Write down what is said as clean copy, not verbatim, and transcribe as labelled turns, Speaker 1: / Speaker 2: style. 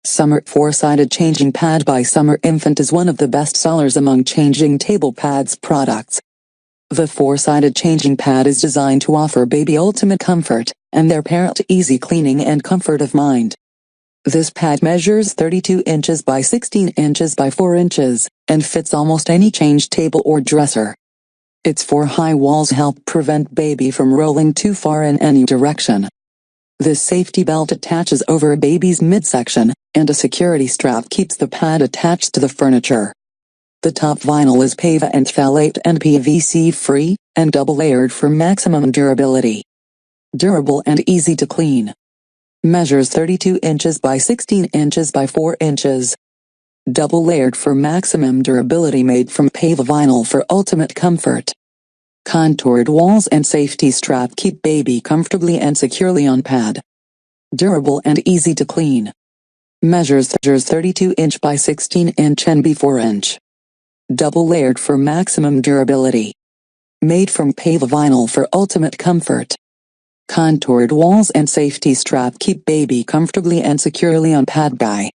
Speaker 1: Summer 4-sided changing pad by Summer Infant is one of the best sellers among changing table pads products. The 4-sided changing pad is designed to offer baby ultimate comfort, and their parent easy cleaning and comfort of mind. This pad measures 32 inches by 16 inches by 4 inches, and fits almost any change table or dresser. Its 4 high walls help prevent baby from rolling too far in any direction. This safety belt attaches over a baby's midsection, and a security strap keeps the pad attached to the furniture. The top vinyl is PEVA and phthalate and PVC free, and double-layered for maximum durability. Durable and easy to clean. Measures 32 inches by 16 inches by 4 inches. Double-layered for maximum durability, made from PEVA vinyl for ultimate comfort. Contoured walls and safety strap keep baby comfortably and securely on pad. Durable and easy to clean. Measures 32 inch by 16 inch and by 4 inch. Double layered for maximum durability. Made from PEVA vinyl for ultimate comfort. Contoured walls and safety strap keep baby comfortably and securely on pad by